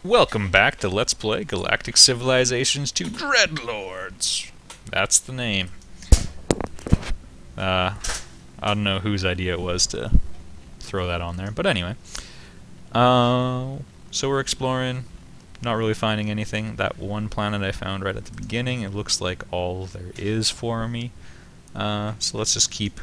Welcome back to Let's Play Galactic Civilizations 2 Dreadlords. That's the name. I don't know whose idea it was to throw that on there, but anyway. So we're exploring, not really finding anything. That one planet I found right at the beginning, it looks like all there is for me. So let's just keep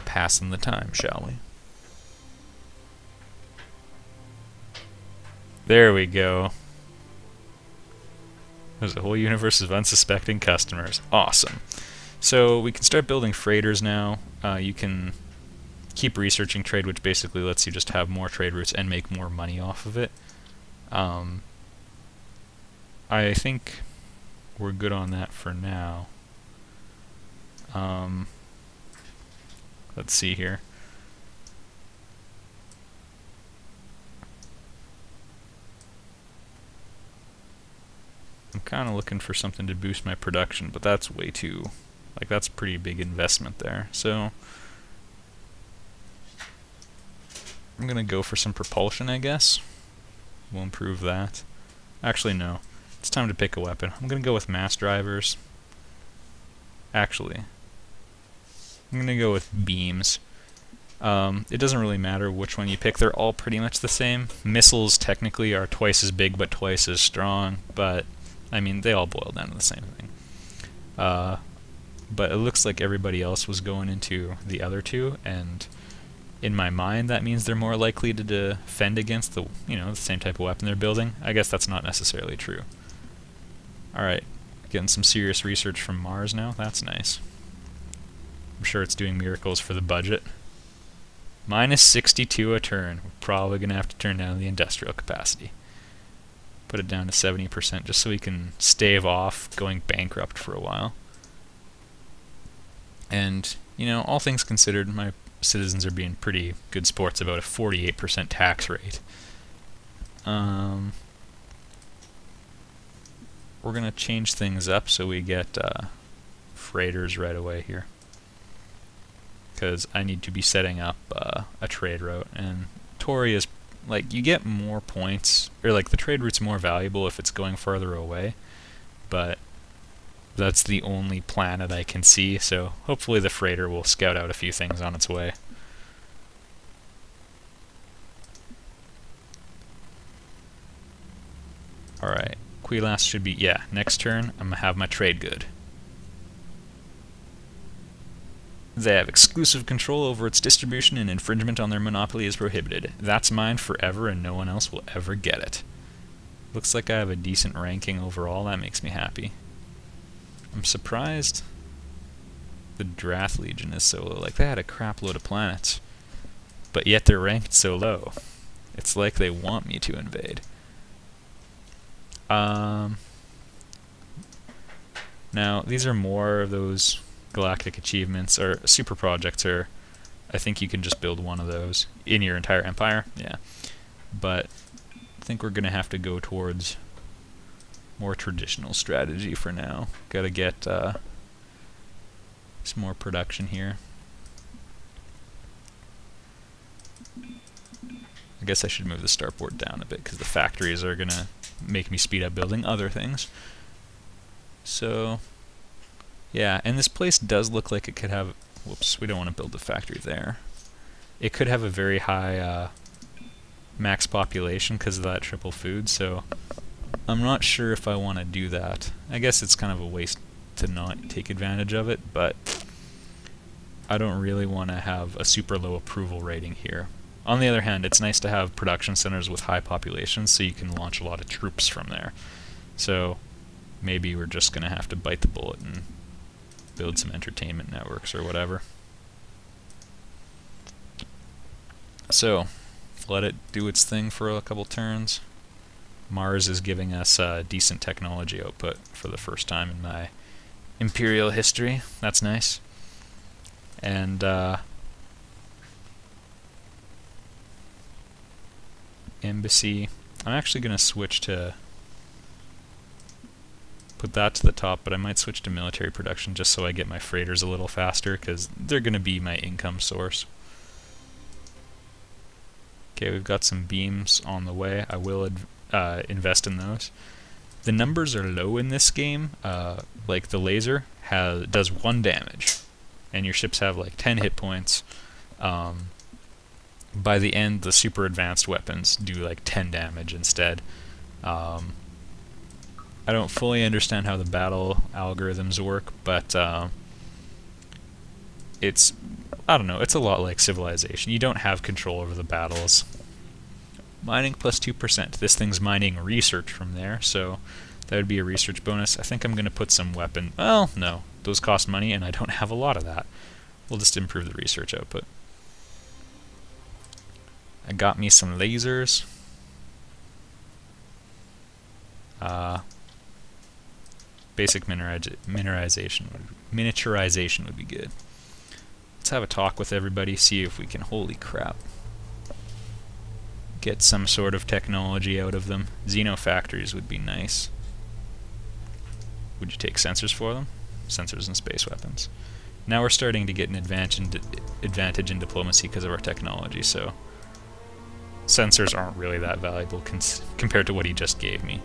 passing the time, shall we? There we go. There's a whole universe of unsuspecting customers. Awesome. So we can start building freighters now. You can keep researching trade, which basically lets you just have more trade routes and make more money off of it. I think we're good on that for now. Let's see here. I'm kind of looking for something to boost my production, but that's way too... that's a pretty big investment there. So I'm going to go for some propulsion, I guess. We'll improve that. Actually, no. It's time to pick a weapon. I'm going to go with mass drivers. Actually, I'm going to go with beams. It doesn't really matter which one you pick. They're all pretty much the same. Missiles technically are twice as big but twice as strong, but I mean, they all boil down to the same thing. But it looks like everybody else was going into the other two, and in my mind that means they're more likely to defend against the same type of weapon they're building. I guess that's not necessarily true. Alright, getting some serious research from Mars now. That's nice. I'm sure it's doing miracles for the budget. Minus 62 a turn. We're probably going to have to turn down the industrial capacity. Put it down to 70% just so we can stave off going bankrupt for a while. And, all things considered, my citizens are being pretty good sports about a 48% tax rate. We're going to change things up so we get freighters right away here. Because I need to be setting up a trade route, and Tori is you get more points, or the trade route's more valuable if it's going farther away, but that's the only planet I can see, so hopefully the freighter will scout out a few things on its way. Alright, Quilas should be, next turn I'm gonna have my trade good. They have exclusive control over its distribution, and infringement on their monopoly is prohibited. That's mine forever and no one else will ever get it. Looks like I have a decent ranking overall. That makes me happy. I'm surprised the Drath Legion is so low. They had a crap load of planets, but yet they're ranked so low. It's like they want me to invade. Now, these are more of those Galactic achievements, or super projects, or I think you can just build one of those in your entire empire, yeah. But I think we're going to have to go towards more traditional strategy for now. Gotta get some more production here. I guess I should move the starport down a bit, because the factories are going to make me speed up building other things. So... yeah, and this place does look like it could have... whoops, we don't want to build the factory there. It could have a very high max population because of that triple food, so I'm not sure if I want to do that. I guess it's kind of a waste to not take advantage of it, but I don't really want to have a super low approval rating here. On the other hand, it's nice to have production centers with high populations so you can launch a lot of troops from there. So maybe we're just going to have to bite the bullet and build some entertainment networks or whatever. So, let it do its thing for a couple turns. Mars is giving us decent technology output for the first time in my imperial history. That's nice. And embassy. I'm actually going to switch to... put that to the top, but I might switch to military production just so I get my freighters a little faster, because they're going to be my income source. Okay, we've got some beams on the way. I will invest in those. The numbers are low in this game. Like the laser does 1 damage, and your ships have like 10 hit points. By the end, the super advanced weapons do like 10 damage instead. I don't fully understand how the battle algorithms work, but I don't know, it's a lot like Civilization. You don't have control over the battles. Mining plus 2%. This thing's mining research from there, so that would be a research bonus. I think I'm going to put some weapon... Well, no. Those cost money, and I don't have a lot of that. We'll just improve the research output. I got me some lasers. Basic miniaturization would be good. Let's have a talk with everybody, see if we can... Holy crap. Get some sort of technology out of them. Xeno factories would be nice. Would you take sensors for them? Sensors and space weapons. Now we're starting to get an advantage in diplomacy because of our technology, so sensors aren't really that valuable compared to what he just gave me.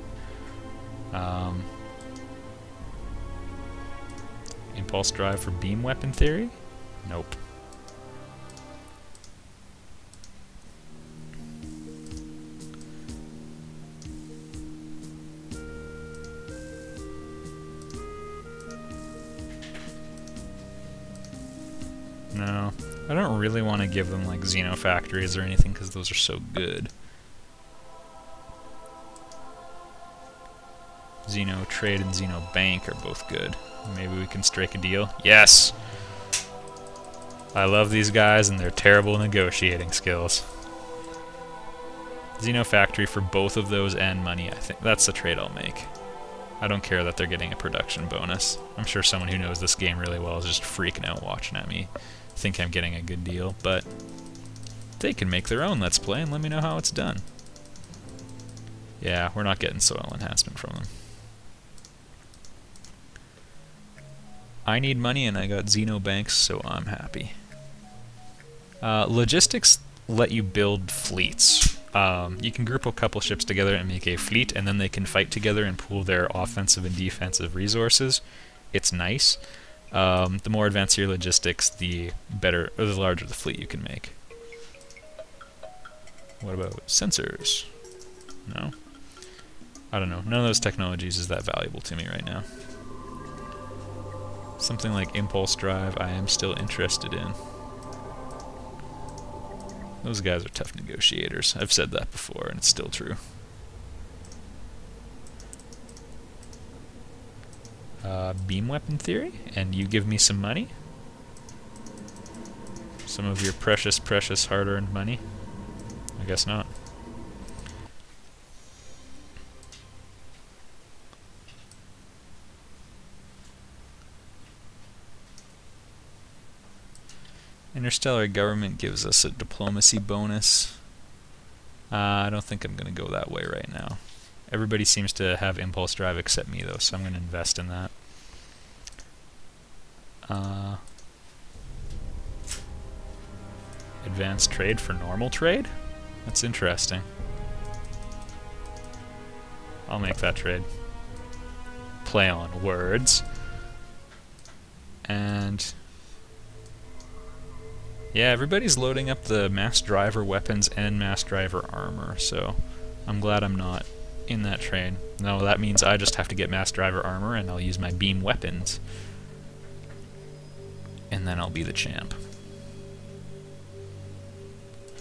Impulse drive for beam weapon theory? Nope. No, I don't really want to give them like Xeno factories or anything because those are so good. Xeno trade and Xeno bank are both good. Maybe we can strike a deal. Yes! I love these guys and their terrible negotiating skills. Xeno factory for both of those and money. I think that's the trade I'll make. I don't care that they're getting a production bonus. I'm sure someone who knows this game really well is just freaking out watching at me. Think I'm getting a good deal, but they can make their own Let's Play and let me know how it's done. Yeah, we're not getting soil enhancement from them. I need money and I got Xeno banks, so I'm happy. Logistics let you build fleets. You can group a couple ships together and make a fleet, and then they can fight together and pool their offensive and defensive resources. It's nice. The more advanced your logistics, the better, or the larger the fleet you can make. What about sensors? No? I don't know. None of those technologies is that valuable to me right now. Something like impulse drive I am still interested in. Those guys are tough negotiators. I've said that before, and it's still true. Beam weapon theory, and you give me some money? Some of your precious, precious hard-earned money? I guess not. Interstellar government gives us a diplomacy bonus. I don't think I'm going to go that way right now. Everybody seems to have impulse drive except me, though, so I'm going to invest in that. Advanced trade for normal trade? That's interesting. I'll make that trade. Play on words. And yeah, everybody's loading up the mass driver weapons and mass driver armor, so I'm glad I'm not in that trade. No, that means I just have to get mass driver armor and I'll use my beam weapons. And then I'll be the champ.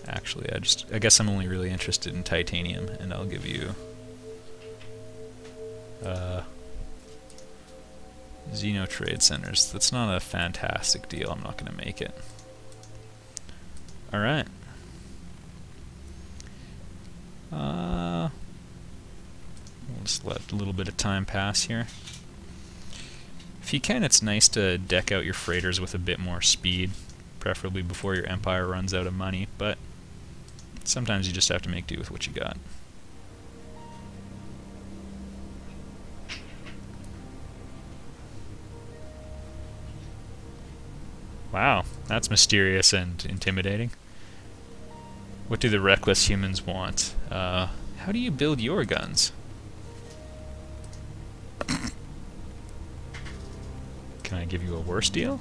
Actually, I guess I'm only really interested in titanium, and I'll give you Xeno trade centers. That's not a fantastic deal. I'm not going to make it. Alright. We'll just let a little bit of time pass here. If you can, it's nice to deck out your freighters with a bit more speed, preferably before your empire runs out of money, but sometimes you just have to make do with what you got. Wow, that's mysterious and intimidating. What do the reckless humans want? How do you build your guns? Can I give you a worse deal?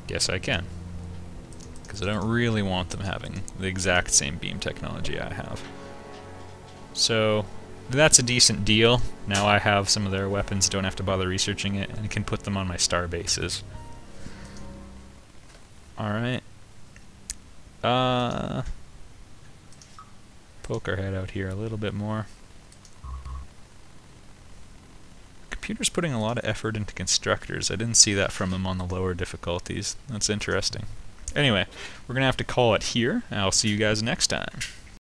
Yes, I can. Because I don't really want them having the exact same beam technology I have. So, that's a decent deal. Now I have some of their weapons, don't have to bother researching it, and can put them on my star bases. Alright. Poke our head out here a little bit more. Computer's putting a lot of effort into constructors. I didn't see that from them on the lower difficulties. That's interesting. Anyway, we're going to have to call it here. I'll see you guys next time.